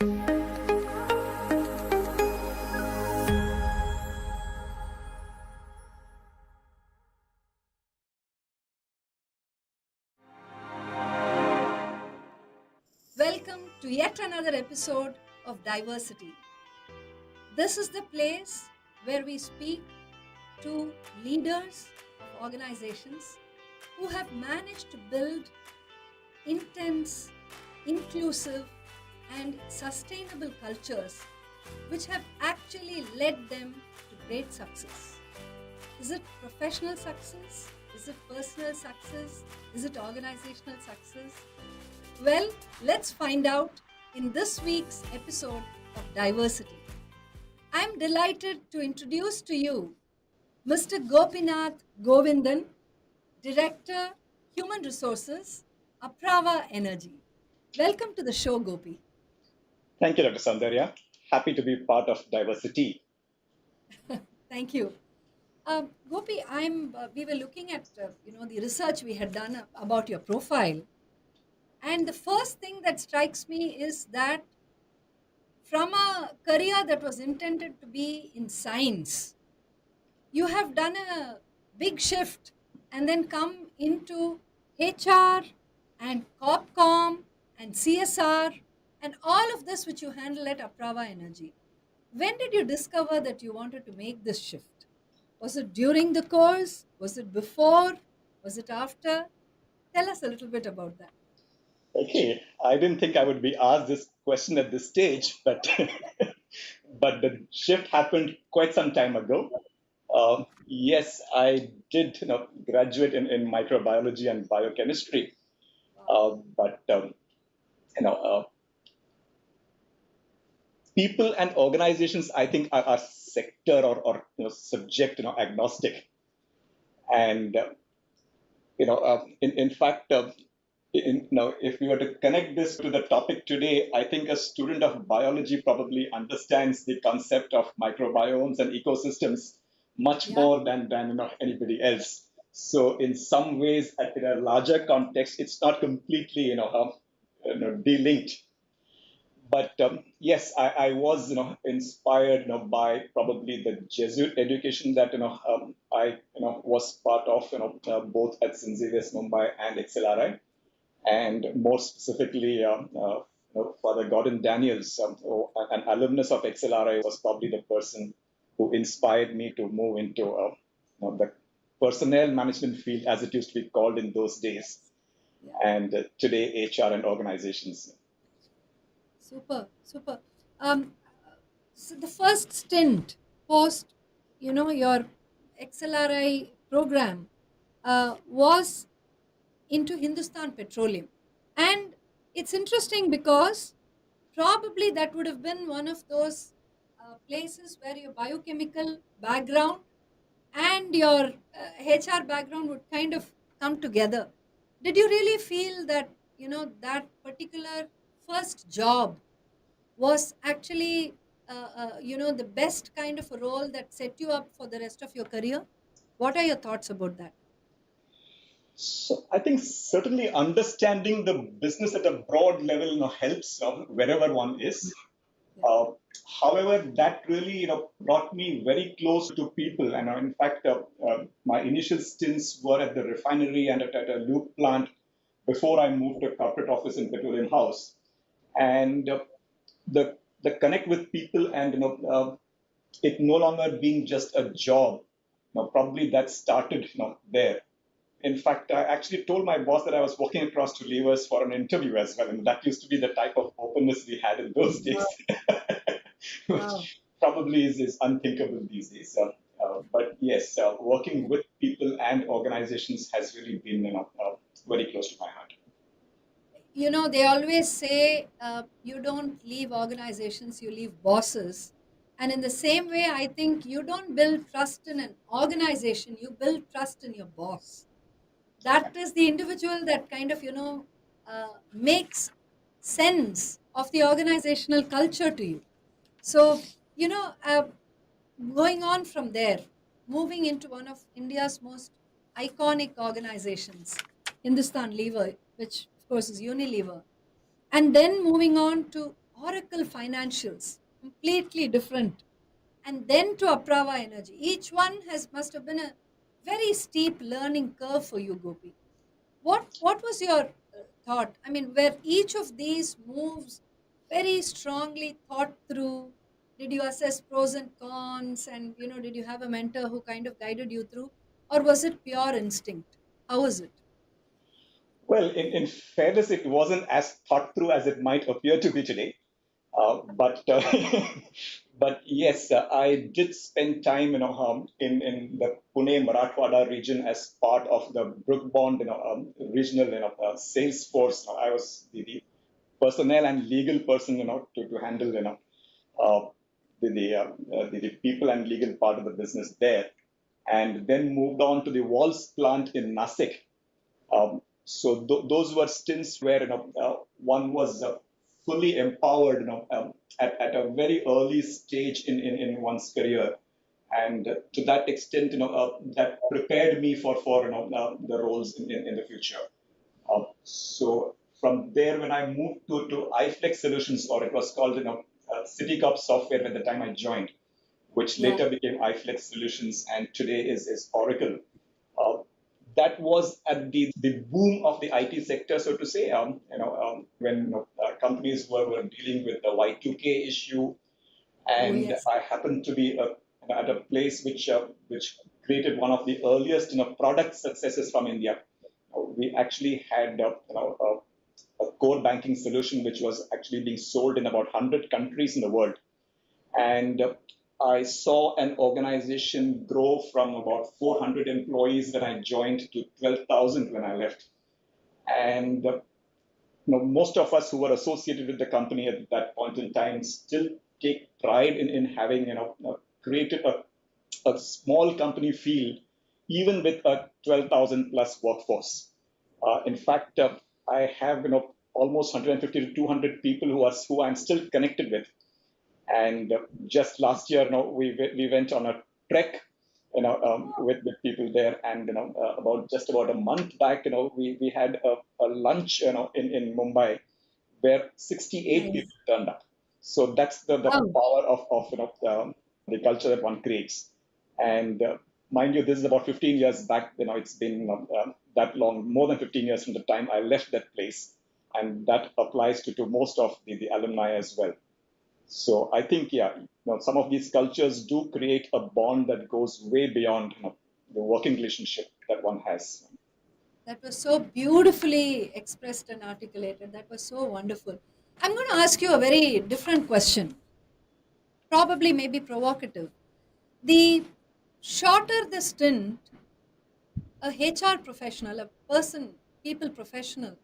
Welcome to yet another episode of Diversity. This is the place where we speak to leaders of organizations who have managed to build intense, inclusive, and sustainable cultures which have actually led them to great success. Is it professional success? Is it personal success? Is it organizational success? Well, let's find out in this week's episode of Diversity. I'm delighted to introduce to you Mr. Gopinath Govindan, Director, Human Resources, Apraava Energy. Welcome to the show, Gopi. Thank you, Dr. Saundarya. Happy to be part of Diversity. Thank you. Gopi, we were looking at the research we had done about your profile. And the first thing that strikes me is that from a career that was intended to be in science, you have done a big shift and then come into HR and CorpCom and CSR and all of this which you handle at Apraava Energy. When did you discover that you wanted to make this shift? Was it during the course? Was it before? Was it after? Tell us a little bit about that. Okay, I didn't think I would be asked this question at this stage, but but the shift happened quite some time ago. Yes, I did graduate in microbiology and biochemistry, but you know, uh, people and organizations, I think, are sector or subject agnostic, and in fact. Now, if we were to connect this to the topic today, I think a student of biology probably understands the concept of microbiomes and ecosystems much more than anybody else. So, in some ways, in a larger context, it's not completely delinked. But yes, I was inspired by probably the Jesuit education that I was part of both at St. Xavier's Mumbai and XLRI, and more specifically, Father Gordon Daniels, an alumnus of XLRI, was probably the person who inspired me to move into the personnel management field, as it used to be called in those days, and today HR and organizations. Super, super. So the first stint post, your XLRI program was into Hindustan Petroleum. And it's interesting because probably that would have been one of those places where your biochemical background and your HR background would kind of come together. Did you really feel that, that particular first job was actually, the best kind of a role that set you up for the rest of your career? What are your thoughts about that? So I think certainly understanding the business at a broad level helps wherever one is. Uh, However, that really brought me very close to people. And in fact, my initial stints were at the refinery and at a lube plant before I moved to a corporate office in Petroleum House. And the connect with people and it no longer being just a job. Probably that started there. In fact, I actually told my boss that I was walking across to Levers for an interview as well, and that used to be the type of openness we had in those days, Wow. which probably is unthinkable these days. But yes, working with people and organizations has really been very close to my heart. They always say you don't leave organizations, you leave bosses. And in the same way, I think you don't build trust in an organization, you build trust in your boss. That is the individual that kind of, makes sense of the organizational culture to you. So, going on from there, moving into one of India's most iconic organizations, Hindustan Lever, which of course is Unilever, and then moving on to Oracle Financials, completely different, and then to Apraava Energy. Each one has must have been a very steep learning curve for you, Gopi. What was your thought? I mean, were each of these moves very strongly thought through? Did you assess pros and cons, and did you have a mentor who kind of guided you through, or was it pure instinct? How was it? Well, in fairness, it wasn't as thought through as it might appear to be today. But but yes, I did spend time, in the Pune Marathwada region as part of the Brookbond, regional, sales force. I was the personnel and legal person, to handle, uh, the people and legal part of the business there, and then moved on to the Walls plant in Nasik. So those were stints where one was fully empowered, at a very early stage in one's career, and to that extent, that prepared me for the roles in the future. So from there, when I moved to iFlex Solutions, or it was called CityCop Software at the time I joined, which Yeah, later became iFlex Solutions, and today is Oracle. Uh, that was at the boom of the IT sector, so to say. When companies were dealing with the Y2K issue, oh and yes, I happened to be at a place which created one of the earliest product successes from India. We actually had a core banking solution which was actually being sold in about 100 countries in the world. And I saw an organization grow from about 400 employees when I joined to 12,000 when I left. And most of us who were associated with the company at that point in time still take pride in having created a small company feel, even with a 12,000 plus workforce. In fact, I have almost 150 to 200 people who I'm still connected with, and just last year, we went on a trek, with people there, and about just about a month back, we had a lunch, in Mumbai, where 68 nice. people turned up. So that's the Wow. power of the culture that one creates. And mind you, this is about 15 years back. It's been that long, more than 15 years from the time I left that place, and that applies to most of the alumni as well. So I think, yeah, some of these cultures do create a bond that goes way beyond the working relationship that one has. That was so beautifully expressed and articulated. That was so wonderful. I'm going to ask you a very different question, probably maybe provocative. The shorter the stint, a HR professional, a person, people professional,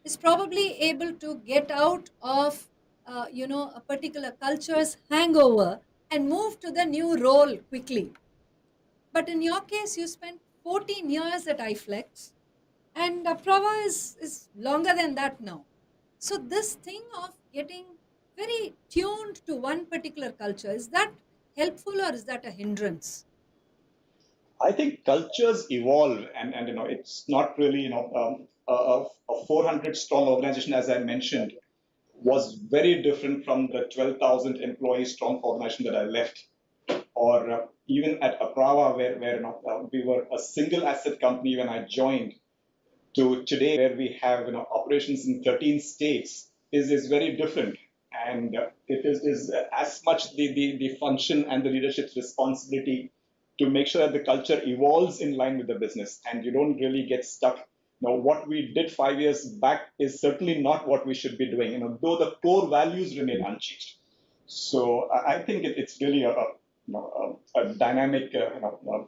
is probably able to get out of, a particular culture's hangover and move to the new role quickly. But in your case, you spent 14 years at iFlex, and Apraava is longer than that now. So this thing of getting very tuned to one particular culture, is that helpful or is that a hindrance? I think cultures evolve, and it's not really a 400 strong organization, as I mentioned, was very different from the 12,000 employee strong organization that I left, or even at Apraava, where we were a single asset company when I joined, to today where we have operations in 13 states is very different, and it is as much the function and the leadership's responsibility to make sure that the culture evolves in line with the business, and you don't really get stuck. What we did 5 years back is certainly not what we should be doing, though the core values remain unchanged. So I think it's really a dynamic A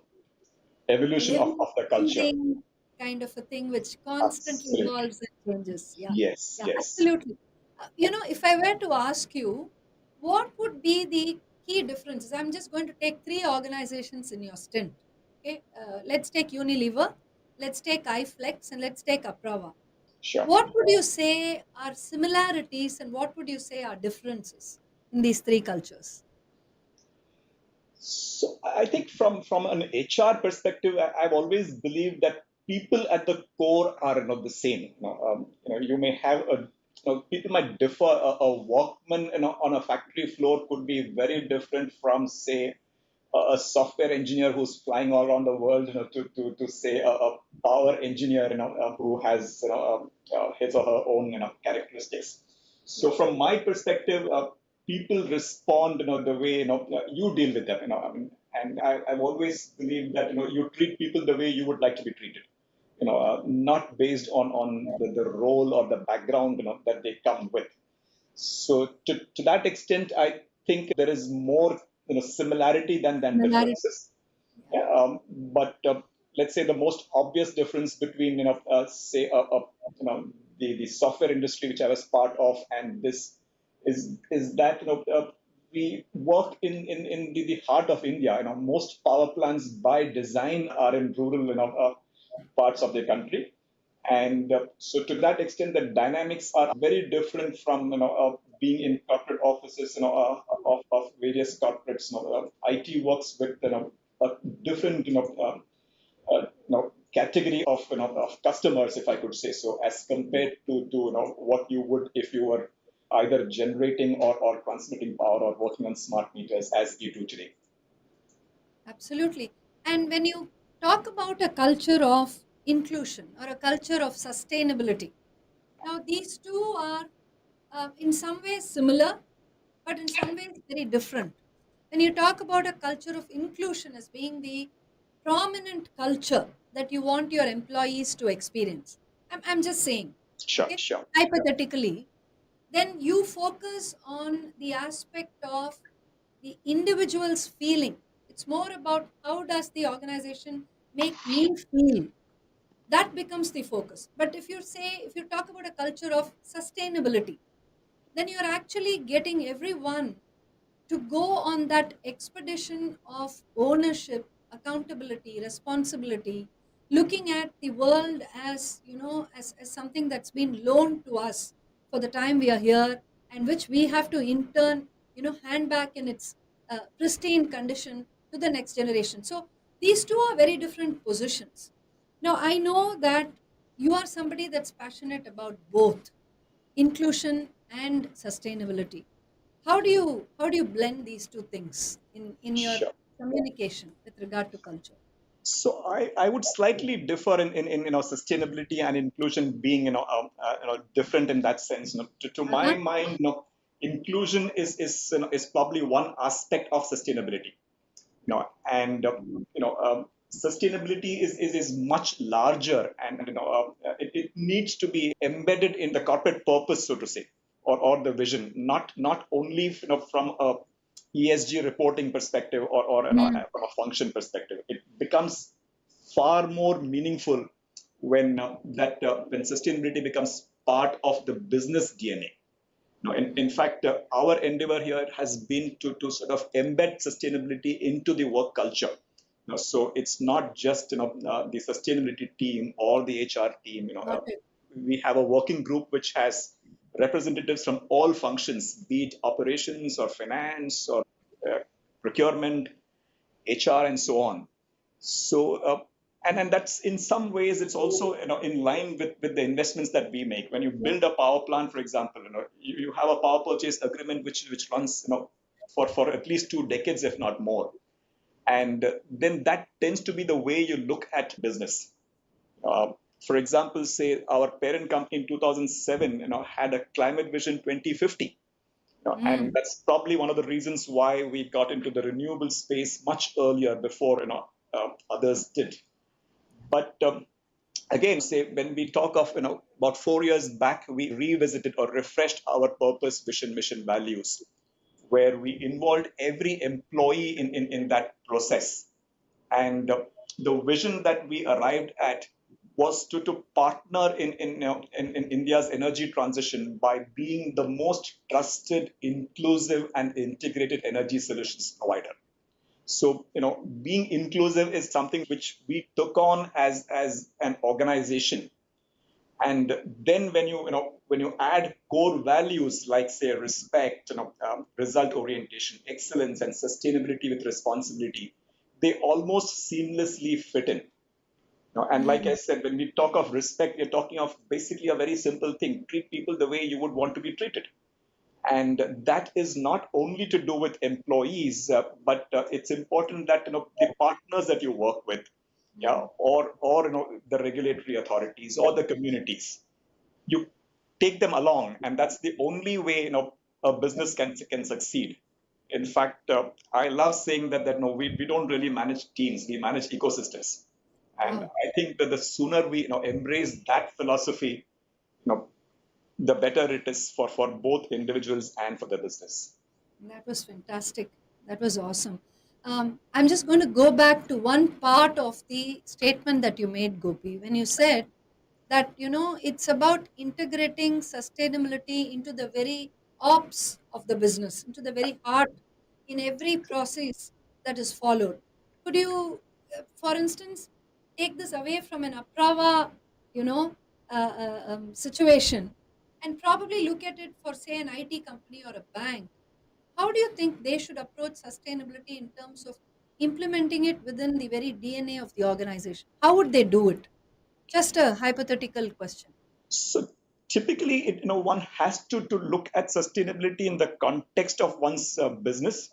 evolution living, of the culture. breathing kind of a thing which constantly Absolutely. evolves and changes. Yeah, Yes, yeah, yes. absolutely. If I were to ask you, what would be the key differences? I'm just going to take three organizations in your stint. Okay, let's take Unilever, let's take iFlex, and let's take Apraava. Sure. What would you say are similarities and what would you say are differences in these three cultures? So I think from an HR perspective, I've always believed that people at the core are not the same. You may have a people might differ. A workman on a factory floor could be very different from, say, a software engineer who's flying all around the world, to say a power engineer, who has, his or her own, characteristics. So Yeah. from my perspective, people respond, the way, you deal with them, I mean, and I've always believed that, you treat people the way you would like to be treated, not based on the role or the background, that they come with. So to that extent, I think there is more, similarity than Similarity. differences. Yeah. But let's say the most obvious difference between, say the software industry which I was part of and this is that, we work in the heart of India. Most power plants by design are in rural, parts of the country. And so to that extent, the dynamics are very different from, being in corporate offices, of various corporates. IT works with, a different, category of, of customers, if I could say so, as compared to what you would if you were either generating or transmitting power or working on smart meters as you do today. Absolutely. And when you talk about a culture of inclusion or a culture of sustainability, now these two are in some ways similar, but in some ways very different. When you talk about a culture of inclusion as being the prominent culture that you want your employees to experience, I'm just saying, Sure, okay, sure. hypothetically, then you focus on the aspect of the individual's feeling. It's more about how does the organization make me feel. That becomes the focus. But if you talk about a culture of sustainability, then you're actually getting everyone to go on that expedition of ownership, accountability, responsibility, looking at the world as, as something that's been loaned to us for the time we are here, and which we have to in turn, hand back in its pristine condition to the next generation. So these two are very different positions. Now, I know that you are somebody that's passionate about both inclusion and sustainability. How do you blend these two things in your Sure. communication with regard to culture? So I would slightly differ in sustainability and inclusion being, different in that sense. To my Uh-huh. mind, inclusion is probably one aspect of sustainability. And sustainability is much larger, and it needs to be embedded in the corporate purpose, so to say, or the vision, not only, from a ESG reporting perspective, or Mm. from a function perspective. It becomes far more meaningful when sustainability becomes part of the business DNA. No, in fact, our endeavor here has been to sort of embed sustainability into the work culture. So it's not just, the sustainability team or the HR team. Got it. We have a working group which has representatives from all functions, be it operations or finance or uh, procurement, HR, and so on. So, and that's in some ways it's also, in line with the investments that we make. When you Yeah. build a power plant, for example, you have a power purchase agreement which runs, for at least 2 decades, if not more. And then that tends to be the way you look at business. Uh, for example, say our parent company in 2007, had a climate vision 2050. And Mm. that's probably one of the reasons why we got into the renewable space much earlier before, others did. But again, say when we talk of, about 4 years back, we revisited or refreshed our purpose, vision, mission, values, where we involved every employee in that process. And the vision that we arrived at was to partner in India's energy transition by being the most trusted, inclusive, and integrated energy solutions provider. So, being inclusive is something which we took on as an organization. And then when you add core values like, say, respect, result orientation, excellence, and sustainability with responsibility, they almost seamlessly fit in. And like I said, when we talk of respect, we're talking of basically a very simple thing: treat people the way you would want to be treated. And that is not only to do with employees, but it's important that the partners that you work with, yeah, or the regulatory authorities or the communities, you take them along, and that's the only way a business can succeed. In fact, I love saying that no, we don't really manage teams, we manage ecosystems. And Wow. I think that the sooner we embrace that philosophy, you know, the better it is for both individuals and for the business. That was fantastic. That was awesome. I'm just going to go back to one part of the statement that you made, Gopi, when you said that it's about integrating sustainability into the very ops of the business, into the very heart, in every process that is followed. Could you, for instance, take this away from an Apraava, situation, and probably look at it for, say, an IT company or a bank? How do you think they should approach sustainability in terms of implementing it within the very DNA of the organization? How would they do it? Just a hypothetical question. So typically, one has to look at sustainability in the context of one's business,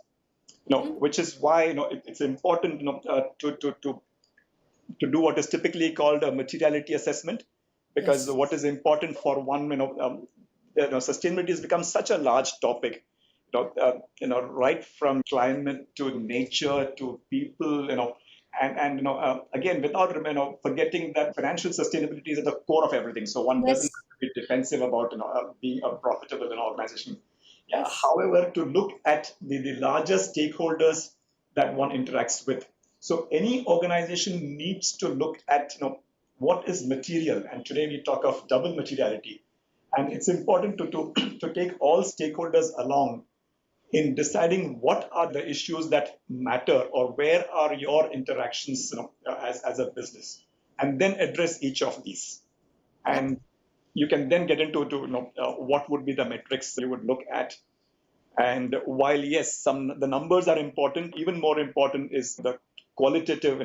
Mhm. which is why it's important to do what is typically called a materiality assessment, because Yes. what is important for one, sustainability has become such a large topic, right from climate to nature to people, and again, without forgetting that financial sustainability is at the core of everything. So one doesn't Yes. have to be defensive about being a profitable organization. Yeah. Yes. However, to look at the larger stakeholders that one interacts with. So any organization needs to look at what is material, and today we talk of double materiality, and it's important to take all stakeholders along in deciding what are the issues that matter, or where are your interactions as a business, and then address each of these. Yep. And you can then get into what would be the metrics you would look at. And while yes, the numbers are important, even more important is the qualitative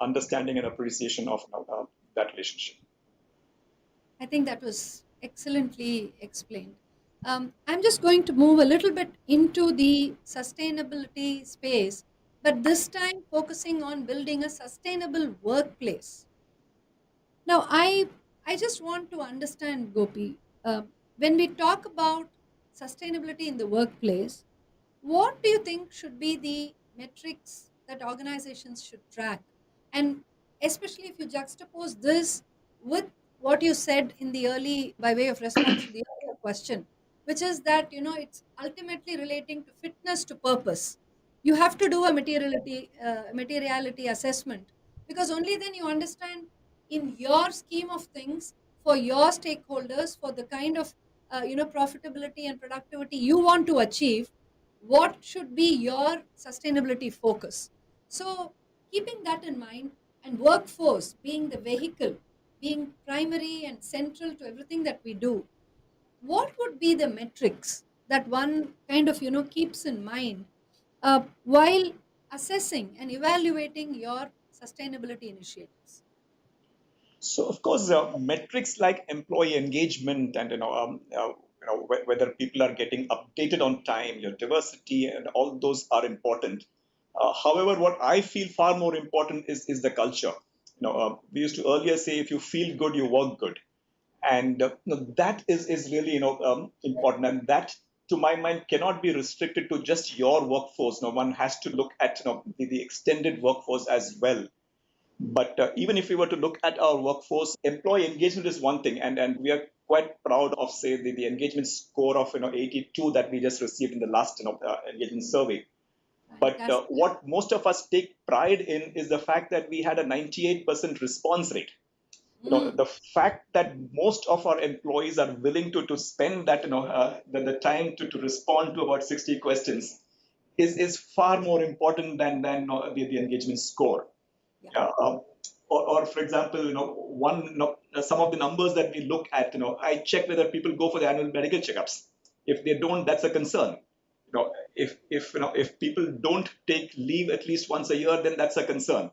understanding and appreciation of that relationship. I think that was excellently explained. I'm just going to move a little bit into the sustainability space, but this time focusing on building a sustainable workplace. Now, I just want to understand, Gopi, when we talk about sustainability in the workplace, what do you think should be the metrics that organizations should track? And especially if you juxtapose this with what you said in the early, by way of response to the earlier question, which is that, it's ultimately relating to fitness to purpose. You have to do a materiality assessment, because only then you understand, in your scheme of things, for your stakeholders, for the kind of profitability and productivity you want to achieve, what should be your sustainability focus. So keeping that in mind, and workforce being the vehicle, being primary and central to everything that we do, what would be the metrics that one kind of keeps in mind while assessing and evaluating your sustainability initiatives? So of course, metrics like employee engagement and whether people are getting updated on time, your diversity, and all those are important. However, what I feel far more important is the culture. We used to earlier say, if you feel good, you work good, and that is really important, and that, to my mind, cannot be restricted to just your workforce. No, one has to look at the extended workforce as well. But even if we were to look at our workforce, employee engagement is one thing, and we are quite proud of, say, the engagement score of 82 that we just received in the last engagement survey. But Fantastic. what most of us take pride in is the fact that we had a 98% response rate. Mm, The fact that most of our employees are willing to spend that the time to respond to about 60 questions is far more important than the engagement score. yeah. Yeah. Or for example, some of the numbers that we look at, I check whether people go for the annual medical checkups. If they don't, that's a concern. If people don't take leave at least once a year, then that's a concern.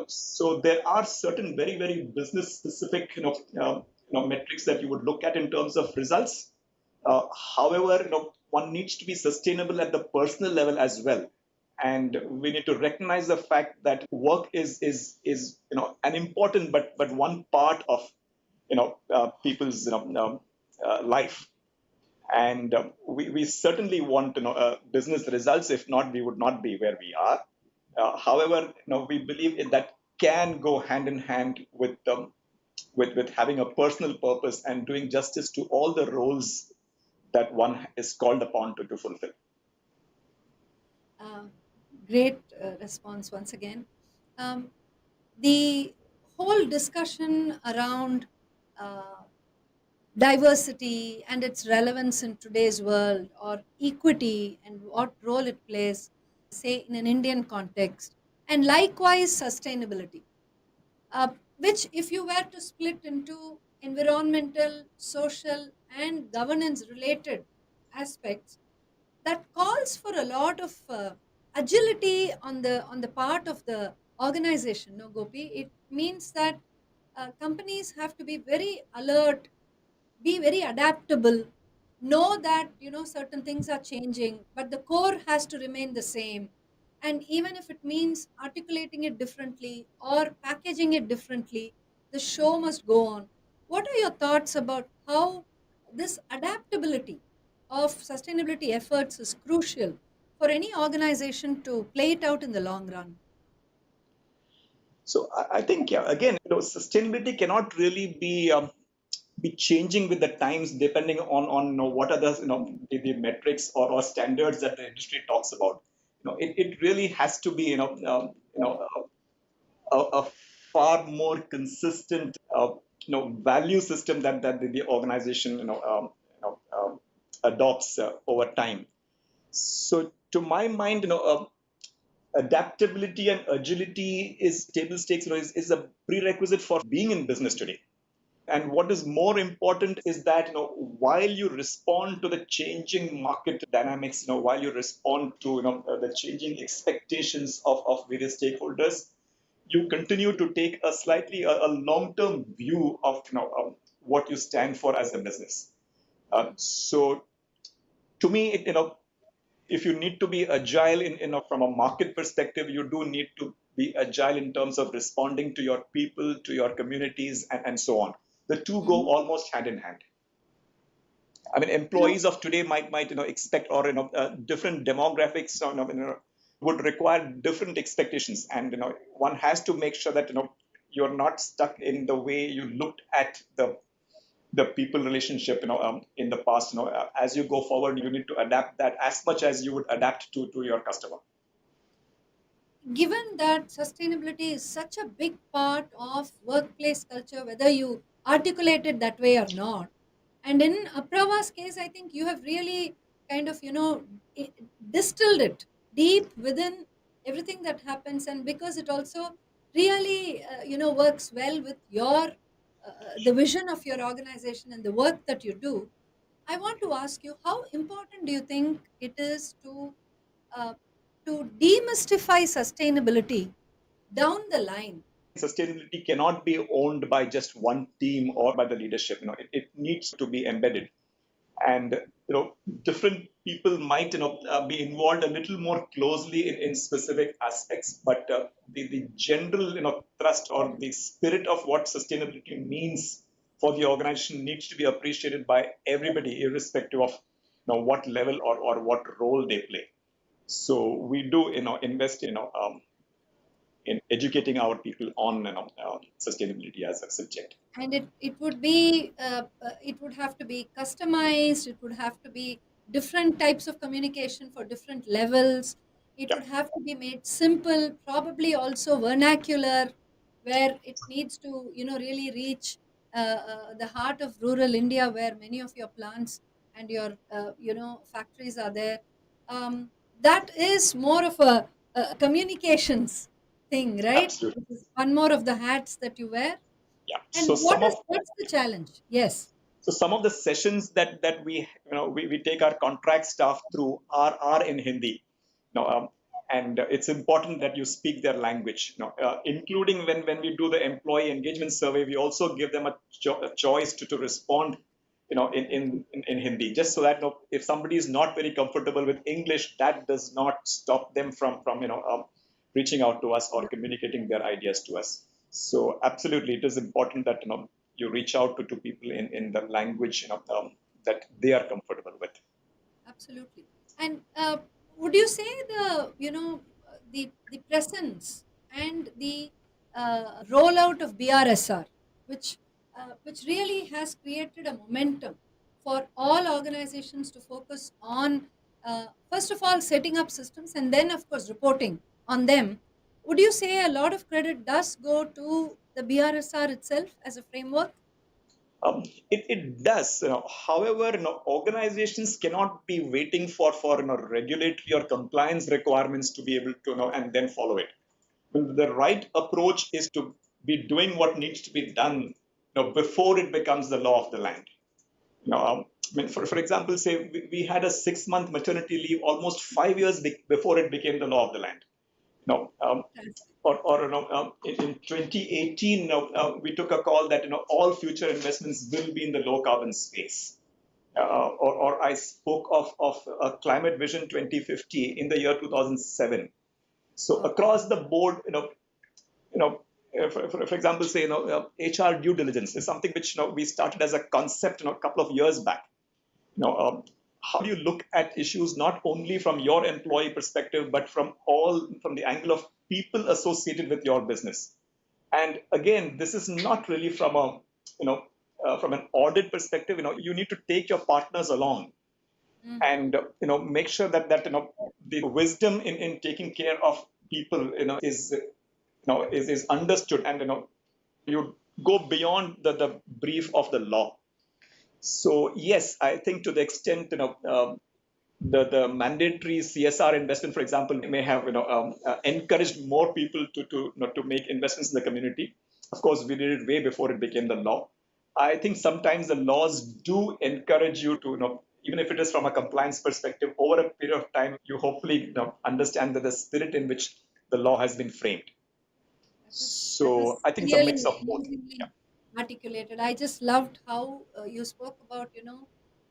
So there are certain very, very business specific metrics that you would look at in terms of results. However, one needs to be sustainable at the personal level as well, and we need to recognize the fact that work is an important but one part of people's life, and we certainly want business results. If not, we would not be where we are. However, we believe that can go hand in hand with having a personal purpose and doing justice to all the roles that one is called upon to fulfill. Um, Great response once again. Um, the whole discussion around uh, diversity and its relevance in today's world, or equity and what role it plays, say, in an Indian context, and likewise sustainability, which, if you were to split into environmental, social, and governance related aspects, that calls for a lot of agility on the part of the organization. No, Gopi, it means that companies have to be very alert, be very adaptable, know that certain things are changing, but the core has to remain the same. And even if it means articulating it differently or packaging it differently, the show must go on. What are your thoughts about how this adaptability of sustainability efforts is crucial for any organization to play it out in the long run? So I think, yeah, again, sustainability cannot really be changing with the times, depending on what are the metrics or standards that the industry talks about. It really has to be a far more consistent value system that the organization adopts over time. So to my mind, adaptability and agility is table stakes, is a prerequisite for being in business today. And what is more important is that while you respond to the changing market dynamics, while you respond to the changing expectations of various stakeholders, you continue to take a slightly a long-term view of what you stand for as a business. So to me, if you need to be agile from a market perspective, you do need to be agile in terms of responding to your people, to your communities, and so on. The two go Mhm. almost hand in hand. I mean, You employees of today might expect, or different demographics would require different expectations, and one has to make sure that you're not stuck in the way you looked at the people relationship in the past. As you go forward, you need to adapt that as much as you would adapt to your customer. Given that sustainability is such a big part of workplace culture, whether you articulate it that way or not, and in Aprava's case, I think you have really kind of i- distilled it deep within everything that happens, and because it also really works well with your the vision of your organization and the work that you do. I want to ask you, how important do you think it is uh, to demystify sustainability down the line? Sustainability cannot be owned by just one team or by the leadership. It needs to be embedded, and different people might be involved a little more closely in specific aspects, but the general thrust or the spirit of what sustainability means for the organization needs to be appreciated by everybody, irrespective of what level or what role they play. So we do invest in educating our people on sustainability as a subject. And it would be it would have to be customized, it would have to be different types of communication for different levels, it Yeah, would have to be made simple, probably also vernacular, where it needs to really reach the heart of rural India, where many of your plants and your factories are there. That is more of a communications thing, right? absolutely. This is one more of the hats that you wear. Yeah. And what's the challenge? Yes. So some of the sessions that we take our contract staff through are in Hindi. and it's important that you speak their language. Including when we do the employee engagement survey, we also give them a choice to respond, in Hindi, just so that if somebody is not very comfortable with English, that does not stop them from reaching out to us or communicating their ideas to us. So absolutely, it is important that you reach out to people in the language that they are comfortable with. Absolutely. And would you say the presence and the rollout of BRSR, which really has created a momentum for all organizations to focus on first of all setting up systems and then of course reporting on them. Would you say a lot of credit does go to the BRSR itself as a framework? It does. However, organizations cannot be waiting for regulatory or compliance requirements to be able to and then follow it. Well, the right approach is to be doing what needs to be done before it becomes the law of the land. I mean, for example, say we had a 6 month maternity leave almost 5 years before it became the law of the land. No, Fantastic. in 2018, we took a call that all future investments will be in the low carbon space. Or I spoke of Climate Vision 2050 in the year 2007. So Wow. across the board, you know, for example, say HR due diligence is something which we started as a concept a couple of years back. How do you look at issues not only from your employee perspective, but from the angle of people associated with your business? And again, this is not really from a from an audit perspective. You need to take your partners along Mm. and make sure that the wisdom in taking care of people is understood, and you go beyond the brief of the law. So yes, I think to the extent the mandatory CSR investment, for example, may have encouraged more people to make investments in the community. Of course, we did it way before it became the law. I think sometimes the laws do encourage you to even if it is from a compliance perspective, over a period of time, you hopefully understand that the spirit in which the law has been framed. That was So I think it's a really mix of both. Yeah, amazingly articulated. I just loved how you spoke about,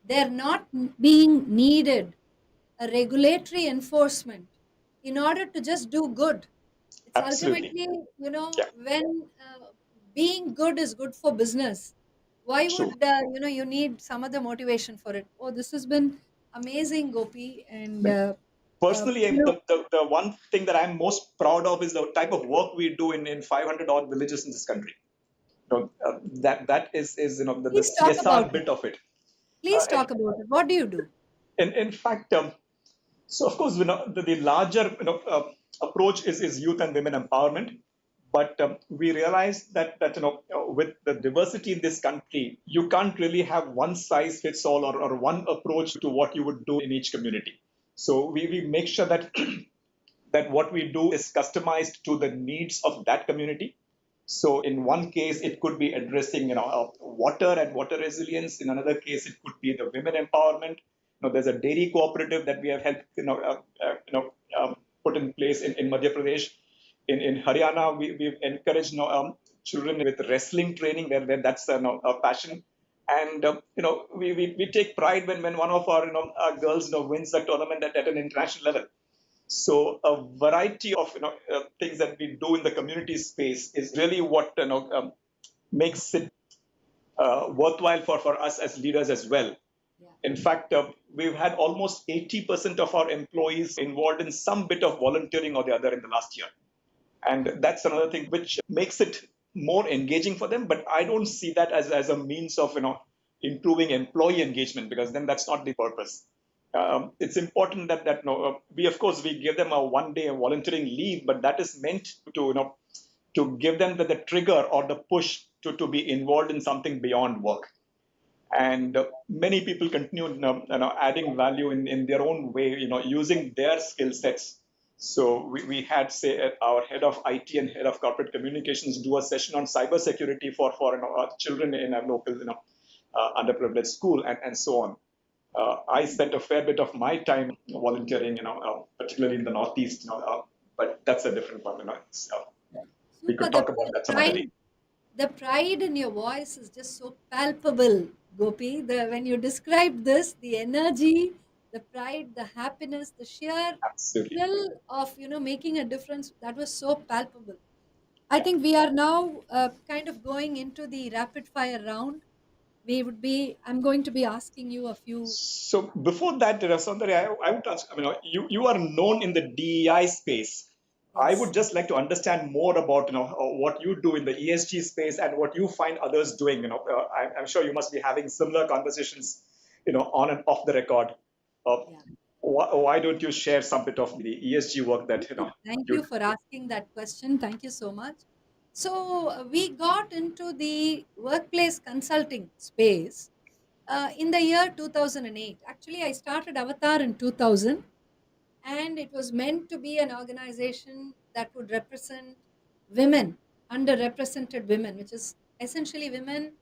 there not being needed a regulatory enforcement in order to just do good. It's absolutely. ultimately, Yeah, when being good is good for business, why true. would, you need some other motivation for it? Oh, this has been amazing, Gopi. And, Personally, you know, the one thing that I'm most proud of is the type of work we do in 500 odd villages in this country. That is the please talk about CSR it. bit of it. Please And talk about it. What do you do? in fact, so of course, the larger approach is youth and women empowerment. But we realized that with the diversity in this country, you can't really have one size fits all, or one approach to what you would do in each community. So we make sure that that what we do is customized to the needs of that community. So in one case, it could be addressing water and water resilience. In another case, it could be the women empowerment. There's a dairy cooperative that we have helped put in place in Madhya Pradesh. In Haryana, we've encouraged children with wrestling training where that's a passion. And we take pride when one of our girls wins the tournament at an international level. So a variety of things that we do in the community space is really what makes it worthwhile for us as leaders as well. Yeah. In fact, we've had almost 80% of our employees involved in some bit of volunteering or the other in the last year. And that's another thing which makes it more engaging for them. But I don't see that as a means of improving employee engagement, because then that's not the purpose. It's important that we of course we give them a 1 day volunteering leave, but that is meant to to give them the trigger or the push to be involved in something beyond work. And many people continue adding value in their own way, using their skill sets. So we had, say, our head of IT and head of corporate communications do a session on cybersecurity for children in a local underprivileged school, and so on. I spent a fair bit of my time volunteering, particularly in the Northeast, but that's a different one. We Super. could talk about that some other day. The pride in your voice is just so palpable, Gopi. When you describe this, the energy, the pride, the happiness, the sheer Absolutely. thrill of making a difference, that was so palpable. I Yeah. think we are now kind of going into the rapid fire round. I'm going to be asking you a few. So before that, Saundarya, I would ask, you are known in the DEI space. I would Yes. just like to understand more about, what you do in the ESG space and what you find others doing. I'm sure you must be having similar conversations, on and off the record. Uh, Yeah. why don't you share some bit of the ESG work that, Thank you you do? for asking that question. Thank you so much. So, we got into the workplace consulting space in the year 2008. Actually, I started Avatar in 2000, and it was meant to be an organization that would represent women, underrepresented women, which is essentially women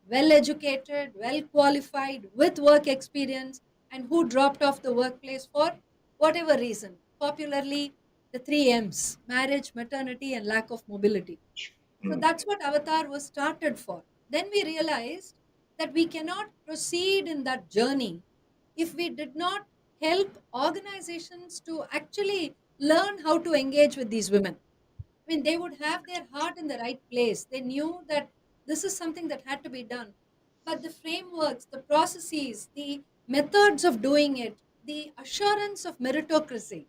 well educated, well qualified, with work experience, and who dropped off the workplace for whatever reason. Popularly, the three M's: marriage, maternity, and lack of mobility. So Hmm. that's what Avatar was started for. Then we realized that we cannot proceed in that journey if we did not help organizations to actually learn how to engage with these women. I mean, they would have their heart in the right place. They knew that this is something that had to be done. But the frameworks, the processes, the methods of doing it, the assurance of meritocracy,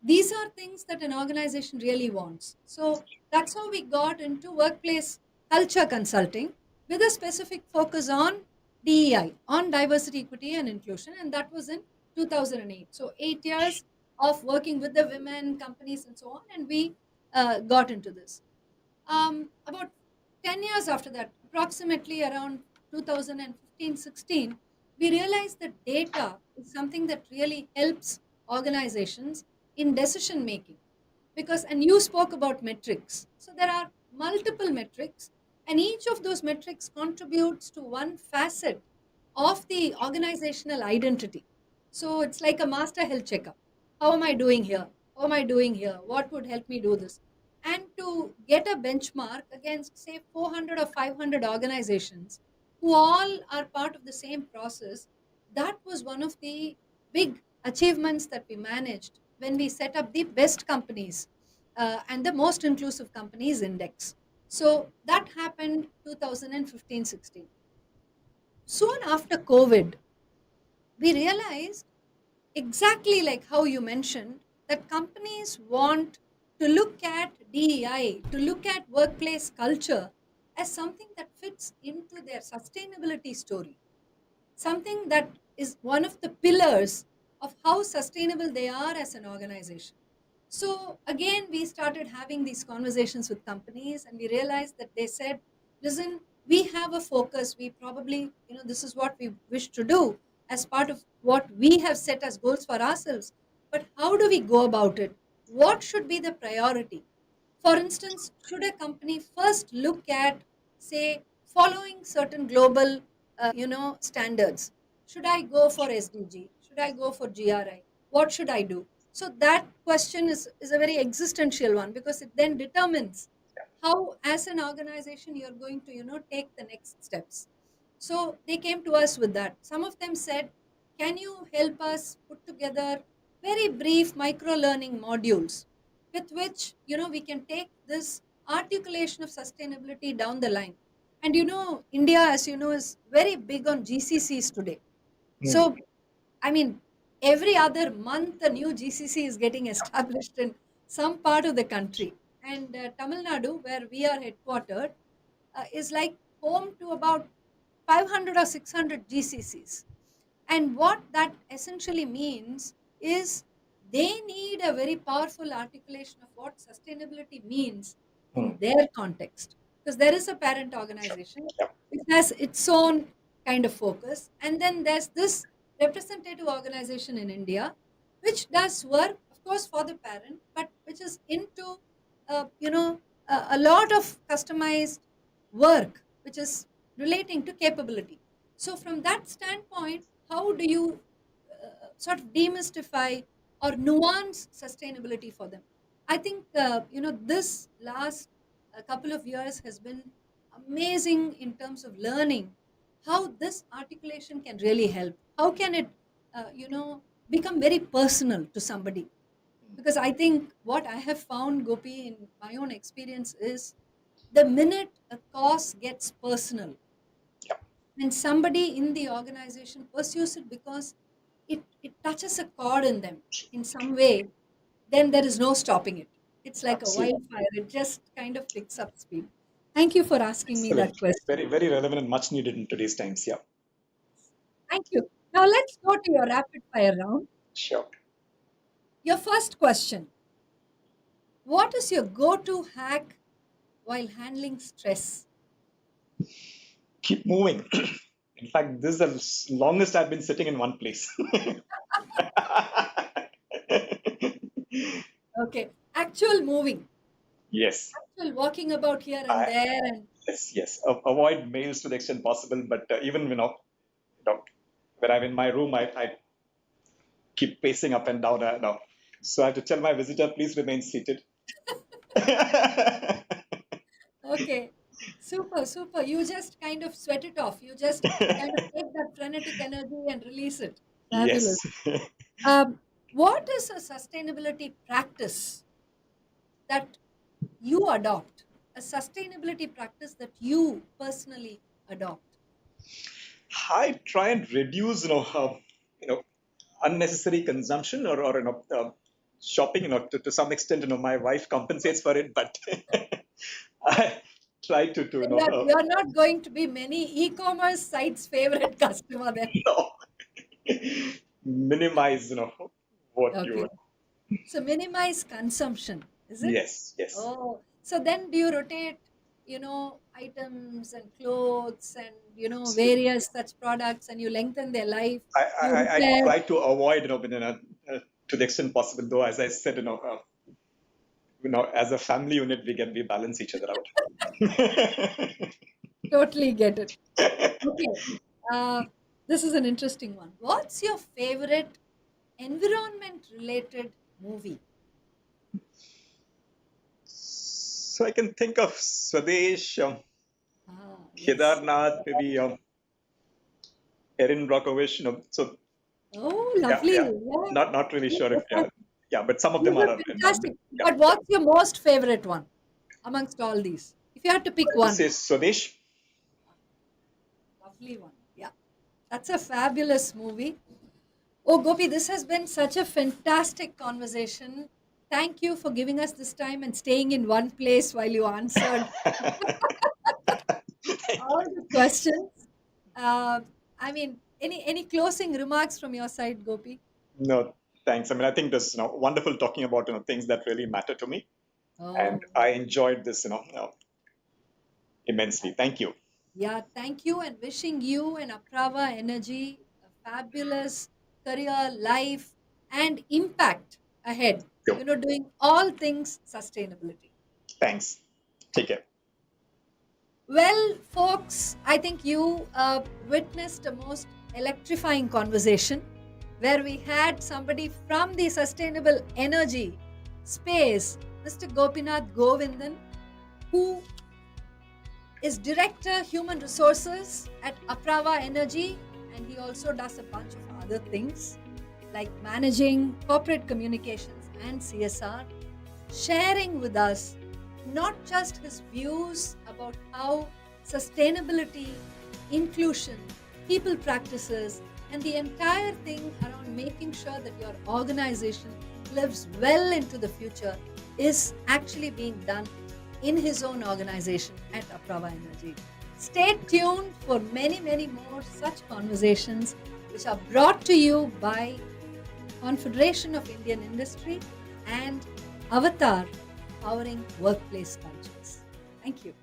these are things that an organization really wants. So that's how we got into workplace culture consulting with a specific focus on DEI, on diversity, equity, and inclusion. And that was in 2008. So 8 years of working with the women, companies, and so on. And we got into this. About 10 years after that, approximately around 2015-16, we realized that data is something that really helps organizations in decision making. Because, and you spoke about metrics. So there are multiple metrics, and each of those metrics contributes to one facet of the organizational identity. So it's like a master health checkup. How am I doing here? How am I doing here? What would help me do this? And to get a benchmark against, say, 400 or 500 organizations who all are part of the same process, that was one of the big achievements that we managed when we set up the best companies and the most inclusive companies index. So that happened 2015-16. Soon after COVID, we realized exactly like how you mentioned that companies want to look at DEI, to look at workplace culture as something that fits into their sustainability story, something that is one of the pillars of how sustainable they are as an organization. So again, we started having these conversations with companies, and we realized that they said, listen, we have a focus. We probably, this is what we wish to do as part of what we have set as goals for ourselves. But how do we go about it? What should be the priority? For instance, should a company first look at, say, following certain global, standards? Should I go for SDG? Should I go for GRI? What should I do? So that question is a very existential one, because it then determines how, as an organization, you're going to, take the next steps. So they came to us with that. Some of them said, can you help us put together very brief micro learning modules with which we can take this articulation of sustainability down the line? And India, as you know, is very big on GCCs today. Hmm. So I mean, every other month a new GCC is getting established in some part of the country. And Tamil Nadu, where we are headquartered, is like home to about 500 or 600 GCCs. And what that essentially means is they need a very powerful articulation of what sustainability means Hmm. in their context. Because there is a parent Sure. organization Yeah. which has its own kind of focus. And then there's this representative organization in India which does work, of course, for the parent, but which is into, a lot of customized work which is relating to capability. So, from that standpoint, how do you sort of demystify or nuance sustainability for them? I think this last couple of years has been amazing in terms of learning how this articulation can really help. How can it, become very personal to somebody? Because I think what I have found, Gopi, in my own experience is the minute a cause gets personal, Yeah, when somebody in the organization pursues it because it touches a chord in them in some way, then there is no stopping it. It's like a absolutely. wildfire, it just kind of picks up speed. Thank you for asking me that Excellent. question. Very, very relevant and much needed in today's times. Yeah, Thank you. Now let's go to your rapid fire round. sure. Your first question: what is your go to hack while handling stress? Keep moving. In fact, this is the longest I've been sitting in one place. Okay, actual moving, Yes. actual walking about here and I, there, and yes, yes. Avoid mails to the extent possible, but even when I'm in my room, I keep pacing up and down. So I have to tell my visitor, please remain seated. okay, super, super. You just kind of sweat it off. You just kind of take that frenetic energy and release it. Fabulous. Yes. What is a sustainability practice that you adopt? A sustainability practice that you personally adopt? I try and reduce, you know, unnecessary consumption or shopping. To some extent, my wife compensates for it, but I try to And you're not going to be many e-commerce sites' favorite customer then. no, minimize, what you. Okay. So minimize consumption, is it? Yes, yes. Oh, so then do you rotate, items and clothes and, Absolutely. various such products, and you lengthen their life, I, you I repair? try to avoid, to the extent possible. Though, as I said, as a family unit, we balance each other out. Totally get it. Okay. Uh, this is an interesting one. What's your favorite environment related movie? So I can think of Swadesh, Ah, yes. Kedarnath, maybe Erin Brockovich. So Oh, yeah, lovely. yeah. Yeah. Not really These sure if are yeah, but some of them these are are. fantastic. Yeah, But yeah. what's your most favorite one amongst all these? If you had to pick To one. say Swadesh. Lovely one. Yeah. That's a fabulous movie. Oh, Gopi, this has been such a fantastic conversation. Thank you for giving us this time and staying in one place while you answered all the questions. Uh, I mean, any closing remarks from your side, Gopi? No, thanks. I mean, I think this, wonderful talking about, things that really matter to me, and Oh, I enjoyed this, immensely. Thank you. yeah. Thank you, and wishing you and Apraava Energy a fabulous career, life, and impact ahead. Yo, Doing all things sustainability. thanks. Take care. Well, folks, I think you witnessed a most electrifying conversation where we had somebody from the sustainable energy space, Mr. Gopinath Govindan, who is Director Human Resources at Apraava Energy, and he also does a bunch of other things like managing corporate communications and CSR, sharing with us not just his views about how sustainability, inclusion, people practices, and the entire thing around making sure that your organization lives well into the future is actually being done in his own organization at Apraava Energy. Stay tuned for many, many more such conversations which are brought to you by Confederation of Indian Industry and Avatar, powering workplace cultures. Thank you.